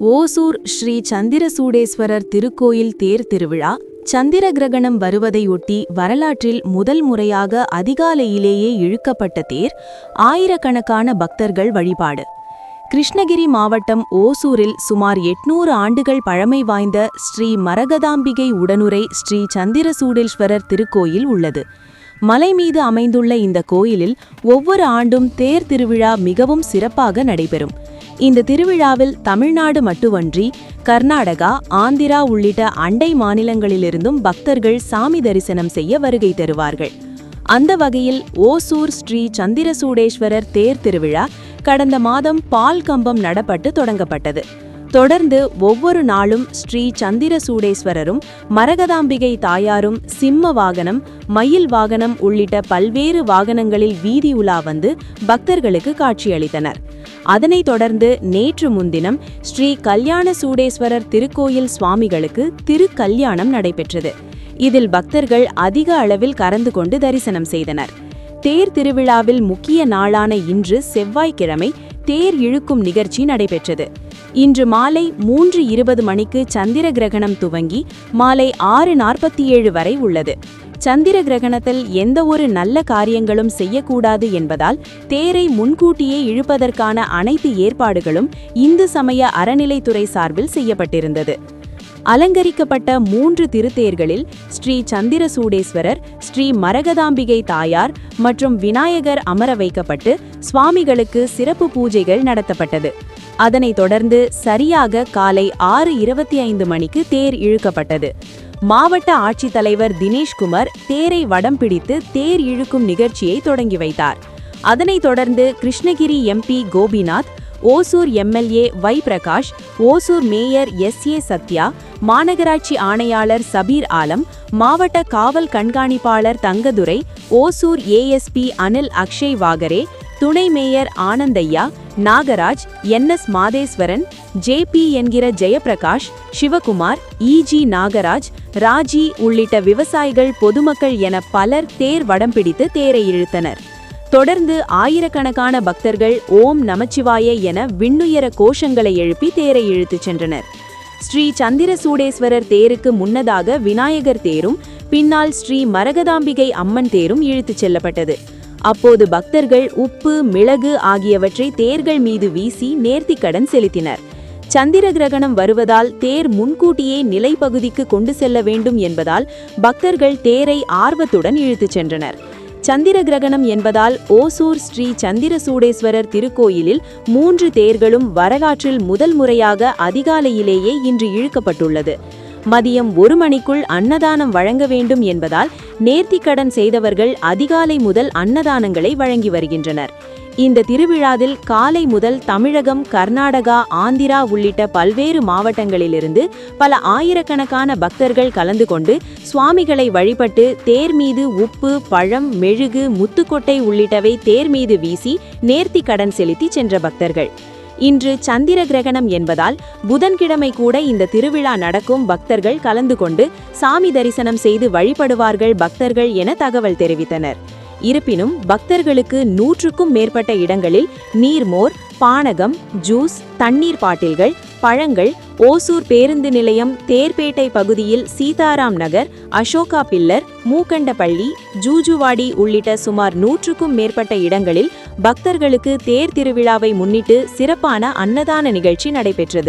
ஓசூர் ஸ்ரீ சந்திரசூடேஸ்வரர் திருக்கோயில் தேர் திருவிழா சந்திர கிரகணம் வருவதையொட்டி வரலாற்றில் முதல் முறையாக அதிகாலையிலேயே இழுக்கப்பட்ட தேர், ஆயிரக்கணக்கான பக்தர்கள் வழிபாடு. கிருஷ்ணகிரி மாவட்டம் ஓசூரில் சுமார் 800 ஆண்டுகள் பழமை வாய்ந்த ஸ்ரீ மரகதாம்பிகை உடனுறை ஸ்ரீ சந்திரசூடேஸ்வரர் திருக்கோயில் உள்ளது. மலை மீது அமைந்துள்ள இந்த கோயிலில் ஒவ்வொரு ஆண்டும் தேர் திருவிழா மிகவும் சிறப்பாக நடைபெறும். இந்த திருவிழாவில் தமிழ்நாடு மட்டுமன்றி கர்நாடகா, ஆந்திரா உள்ளிட்ட அண்டை மாநிலங்களிலிருந்தும் பக்தர்கள் சாமி தரிசனம் செய்ய வருகை தருவார்கள். அந்த வகையில் ஓசூர் ஸ்ரீ சந்திரசூடேஸ்வரர் தேர் திருவிழா கடந்த மாதம் பால் கம்பம் நடப்பட்டு தொடங்கப்பட்டது. தொடர்ந்து ஒவ்வொரு நாளும் ஸ்ரீ சந்திரசூடேஸ்வரரும் மரகதாம்பிகை தாயாரும் சிம்ம வாகனம், மயில் வாகனம் உள்ளிட்ட பல்வேறு வாகனங்களில் வீதி உலா வந்து பக்தர்களுக்கு காட்சியளித்தனர். அதனைத் தொடர்ந்து நேற்று முன்தினம் ஸ்ரீ கல்யாண சூடேஸ்வரர் திருக்கோயில் சுவாமிகளுக்கு திருக்கல்யாணம் நடைபெற்றது. இதில் பக்தர்கள் அதிக அளவில் கலந்து கொண்டு தரிசனம் செய்தனர். தேர் திருவிழாவில் முக்கிய நாளான இன்று செவ்வாய்க்கிழமை தேர் இழுக்கும் நிகழ்ச்சி நடைபெற்றது. இன்று மாலை 3:20 மணிக்கு சந்திர கிரகணம் துவங்கி மாலை 6:47 வரை உள்ளது. சந்திர கிரகணத்தில் எந்த ஒரு நல்ல காரியங்களும் செய்யக்கூடாது என்பதால் தேரை முன்கூட்டியே இழுப்பதற்கான அனைத்து ஏற்பாடுகளும் இந்து சமய அறநிலைத்துறை சார்பில் செய்யப்பட்டிருந்தது. அலங்கரிக்கப்பட்ட 3 திருத்தேர்களில் ஸ்ரீ சந்திரசூடேஸ்வரர், ஸ்ரீ மரகதாம்பிகை தாயார் மற்றும் விநாயகர் அமர வைக்கப்பட்டு சுவாமிகளுக்கு சிறப்பு பூஜைகள் நடத்தப்பட்டது. அதனைத் தொடர்ந்து சரியாக காலை 6:25 மணிக்கு தேர் இழுக்கப்பட்டது. மாவட்ட ஆட்சித்தலைவர் தினேஷ்குமார் தேரை வடம் பிடித்து தேர் இழுக்கும் நிகழ்ச்சியை தொடங்கி வைத்தார். அதனைத் தொடர்ந்து கிருஷ்ணகிரி எம்பி கோபிநாத், ஓசூர் எம்எல்ஏ வை பிரகாஷ், ஓசூர் மேயர் எஸ்.ஏ. சத்யா, மாநகராட்சி ஆணையாளர் சபீர் ஆலம், மாவட்ட காவல் கண்காணிப்பாளர் தங்கதுரை, ஓசூர் ஏஎஸ்பி அனில் அக்ஷய் வாகரே, துணை மேயர் ஆனந்தையா, நாகராஜ், என்.எஸ். மாதேஸ்வரன், ஜே.பி. என்கிற ஜெயப்பிரகாஷ், சிவகுமார், இ.ஜி. நாகராஜ், ராஜி உள்ளிட்ட விவசாயிகள், பொதுமக்கள் என பலர் தேர் வடம் பிடித்து தேரை இழுத்தனர். தொடர்ந்து ஆயிரக்கணக்கான பக்தர்கள் ஓம் நமச்சிவாய என விண்ணுயர கோஷங்களை எழுப்பி தேரை இழுத்துச் சென்றனர். ஸ்ரீ சந்திரசூடேஸ்வரர் தேருக்கு முன்னதாக விநாயகர் தேரும், பின்னால் ஸ்ரீ மரகதாம்பிகை அம்மன் தேரும் இழுத்துச் செல்லப்பட்டது. அப்போது பக்தர்கள் உப்பு, மிளகு ஆகியவற்றை தேர்கள் மீது வீசி நேர்த்திக்கடன் செலுத்தினர். சந்திர கிரகணம் வருவதால் தேர் முன்கூட்டியே நிலைப்பகுதிக்கு கொண்டு செல்ல வேண்டும் என்பதால் பக்தர்கள் தேரை ஆர்வத்துடன் இழுத்துச் சென்றனர். சந்திர கிரகணம் என்பதால் ஓசூர் ஸ்ரீ சந்திரசூடேஸ்வரர் திருக்கோயிலில் 3 தேர்களும் வரலாற்றில் முதல் முறையாக அதிகாலையிலேயே இன்று இழுக்கப்பட்டுள்ளது. மதியம் 1 மணிக்குள் அன்னதானம் வழங்க வேண்டும் என்பதால் நேர்த்திக்கடன் செய்தவர்கள் அதிகாலை முதல் அன்னதானங்களை வழங்கி வருகின்றனர். இந்த திருவிழாவில் காலை முதல் தமிழகம், கர்நாடகா, ஆந்திரா உள்ளிட்ட பல்வேறு மாவட்டங்களிலிருந்து பல ஆயிரக்கணக்கான பக்தர்கள் கலந்து கொண்டு சுவாமிகளை வழிபட்டு தேர் மீது உப்பு, பழம், மெழுகு, முத்துக்கொட்டை உள்ளிட்டவை தேர் மீது வீசி நேர்த்திக்கடன் செலுத்தி சென்ற பக்தர்கள். இன்று சந்திர கிரகணம் என்பதால் புதன்கிழமை கூட இந்த திருவிழா நடக்கும். பக்தர்கள் கலந்து கொண்டு சாமி தரிசனம் செய்து வழிபடுவார்கள் பக்தர்கள் என தகவல் தெரிவித்தனர். இருப்பினும் பக்தர்களுக்கு 100க்கும் மேற்பட்ட இடங்களில் நீர்மோர், பானகம், ஜூஸ், தண்ணீர் பாட்டில்கள், பழங்கள், ஓசூர் பேருந்து நிலையம், தேர்பேட்டை பகுதியில் சீதாராம் நகர், அசோகா பில்லர், மூக்கண்டப்பள்ளி, ஜூஜுவாடி உள்ளிட்ட சுமார் 100க்கும் மேற்பட்ட இடங்களில் பக்தர்களுக்கு தேர் திருவிழாவை முன்னிட்டு சிறப்பான அன்னதான நிகழ்ச்சி நடைபெற்றது.